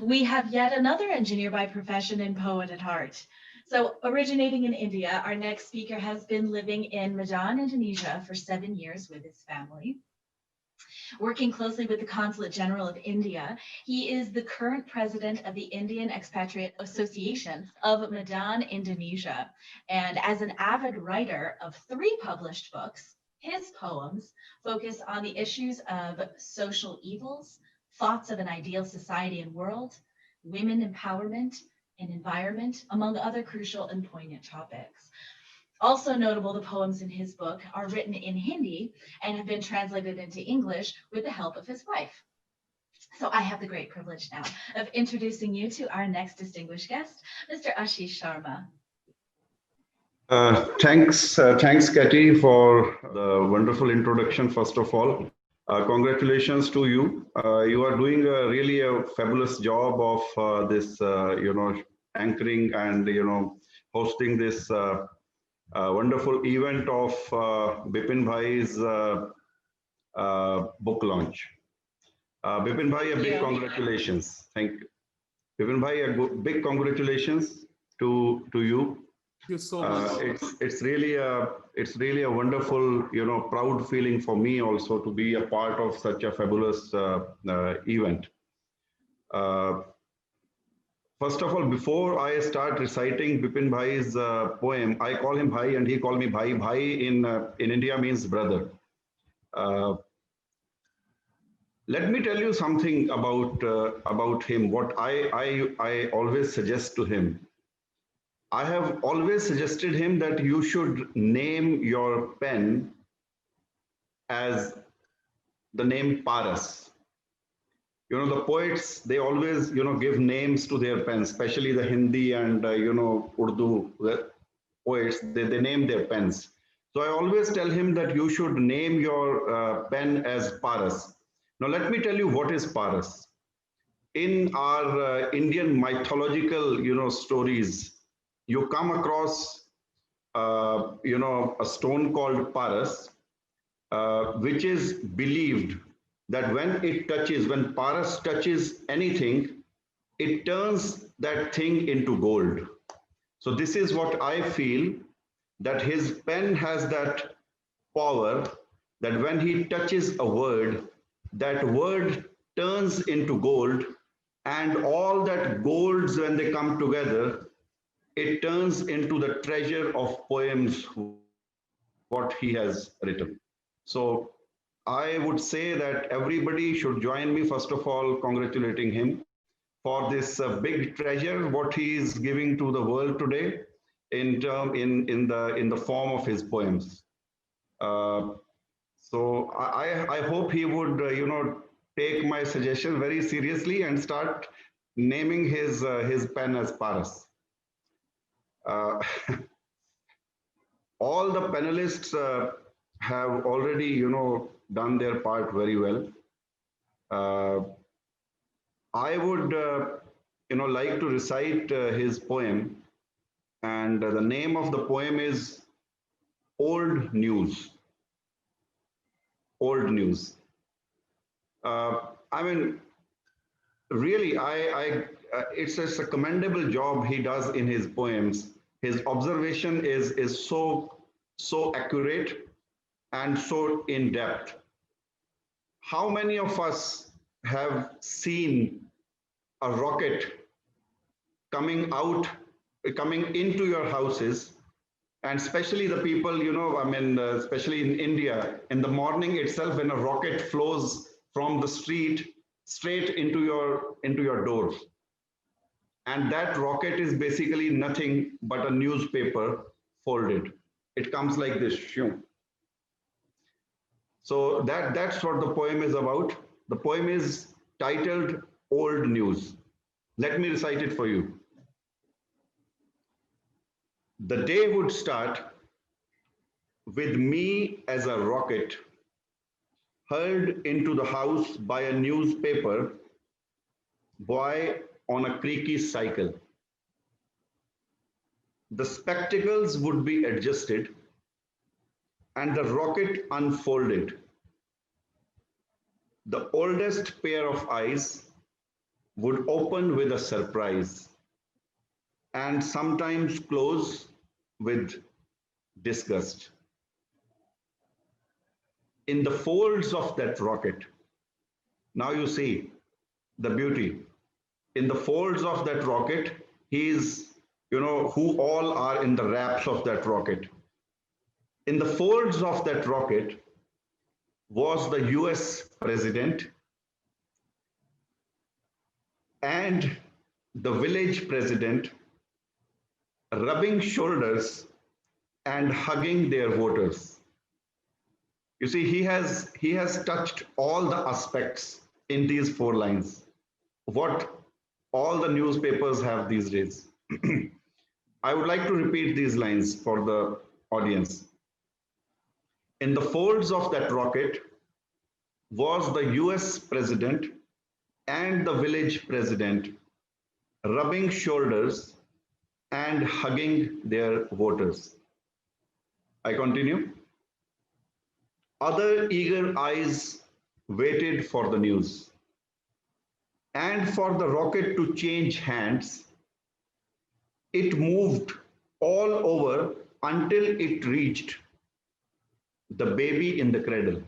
We have yet another engineer by profession and poet at heart. So, originating in India, our next speaker has been living in Medan, Indonesia for 7 years with his family. Working closely with the Consulate General of India, he is the current president of the Indian Expatriate Association of Medan, Indonesia. And as an avid writer of 3 published books, his poems focus on the issues of social evils, thoughts of an ideal society and world, women empowerment, and environment, among other crucial and poignant topics. Also notable, the poems in his book are written in Hindi and have been translated into English with the help of his wife. So I have the great privilege now of introducing you to our next distinguished guest, Mr. Ashish Sharma. Thanks, Katie, for the wonderful introduction. First of all, congratulations to you. You are doing really a fabulous job of this, anchoring and hosting this wonderful event of Bipin Bhai's book launch. Bipin Bhai, a big congratulations. Thank you. Bipin Bhai, a big congratulations to you. Thank you so much. It's really a wonderful, proud feeling for me also to be a part of such a fabulous event. First of all, before I start reciting Bipin Bhai's poem, I call him Bhai and he called me Bhai. Bhai in India means brother. Let me tell you something about him. What I always suggest to him. I have always suggested him that you should name your pen as the name Paras. The poets, they always, give names to their pens, especially the Hindi and, Urdu poets, they name their pens. So I always tell him that you should name your pen as Paras. Now, let me tell you what is Paras. In our Indian mythological, stories, you come across, a stone called Paras, which is believed that when Paras touches anything, it turns that thing into gold. So this is what I feel, that his pen has that power that when he touches a word, that word turns into gold, and all that golds, when they come together, it turns into the treasure of poems what he has written. So I would say that everybody should join me, first of all, congratulating him for this big treasure, what he is giving to the world today in the form of his poems. So I hope he would, take my suggestion very seriously and start naming his pen as Paras. All the panelists have already, done their part very well. I would, like to recite his poem, and the name of the poem is Old News. Old News. I mean, really, it's just a commendable job he does in his poems. His observation is so accurate and so in depth. How many of us have seen a rocket coming into your houses, and especially the people, especially in India, in the morning itself, when a rocket flows from the street straight into your doors. And that rocket is basically nothing but a newspaper folded. It comes like this. So that's what the poem is about. The poem is titled Old News. Let me recite it for you. The day would start with me as a rocket hurled into the house by a newspaper boy on a creaky cycle. The spectacles would be adjusted and the rocket unfolded. The oldest pair of eyes would open with a surprise and sometimes close with disgust. In the folds of that rocket, now you see the beauty. In the folds of that rocket, he is, who all are in the wraps of that rocket. In the folds of that rocket was the US president and the village president rubbing shoulders and hugging their voters. You see, he has touched all the aspects in these 4 lines. What all the newspapers have these days. I would like to repeat these lines for the audience. In the folds of that rocket was the US president and the village president rubbing shoulders and hugging their voters. I continue. Other eager eyes waited for the news and for the rocket to change hands. It moved all over until it reached the baby in the cradle,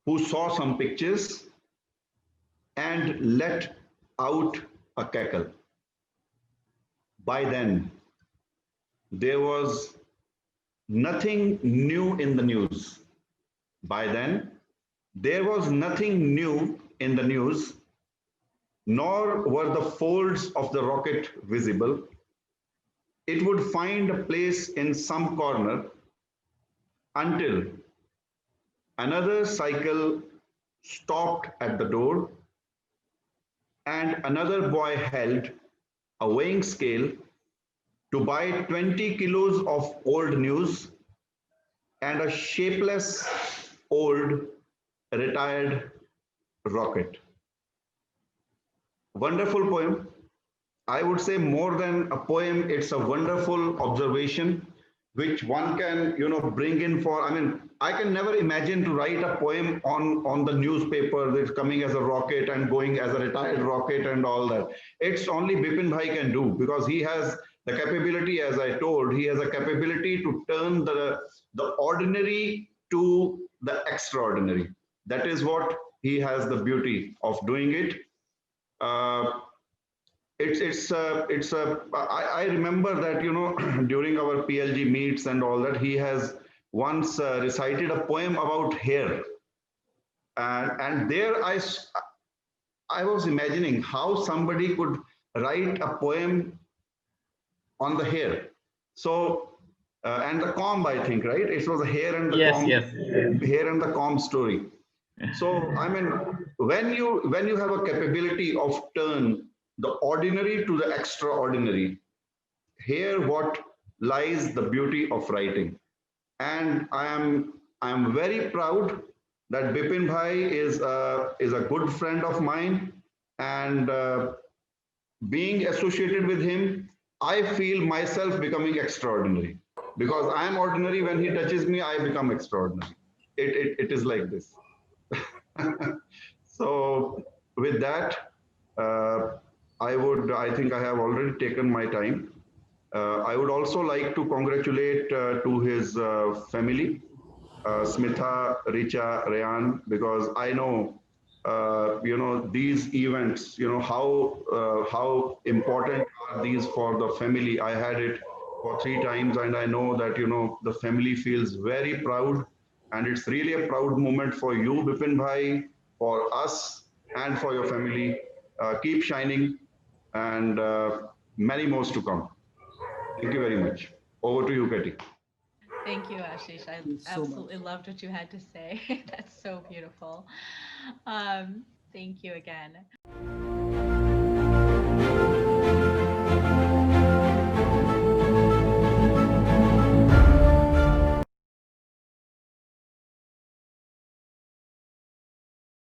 who saw some pictures and let out a cackle. By then, there was nothing new in the news. By then, there was nothing new in the news, nor were the folds of the rocket visible. It would find a place in some corner until another cycle stopped at the door and another boy held a weighing scale to buy 20 kilos of old news and a shapeless old retired rocket. Wonderful poem. I would say more than a poem, it's a wonderful observation which one can, bring in for, I can never imagine to write a poem on the newspaper that's coming as a rocket and going as a retired rocket and all that. It's only Bipin Bhai can do, because he has the capability, as I told, he has a capability to turn the ordinary to the extraordinary. That is what he has the beauty of doing it. I remember that, during our PLG meets and all that, he has once recited a poem about hair. And there I was imagining how somebody could write a poem on the hair. So, and the comb, I think, right? It was a hair and the comb, hair and the comb story. So, when you have a capability of turn the ordinary to the extraordinary, here what lies the beauty of writing. And I am very proud that Bipin Bhai is a good friend of mine, and being associated with him, I feel myself becoming extraordinary, because I am ordinary. When he touches me, I become extraordinary. It is like this. So with that, I think I have already taken my time. I would also like to congratulate to his family, Smitha, Richa, Rayan, because I know, these events, how important are these for the family. I had it for 3 times, and I know that, the family feels very proud, and it's really a proud moment for you, Bipin Bhai, for us, and for your family. Keep shining, and many more to come. Thank you very much. Over to you, Katie. Thank you, Ashish. I absolutely loved what you had to say. That's so beautiful. Thank you again.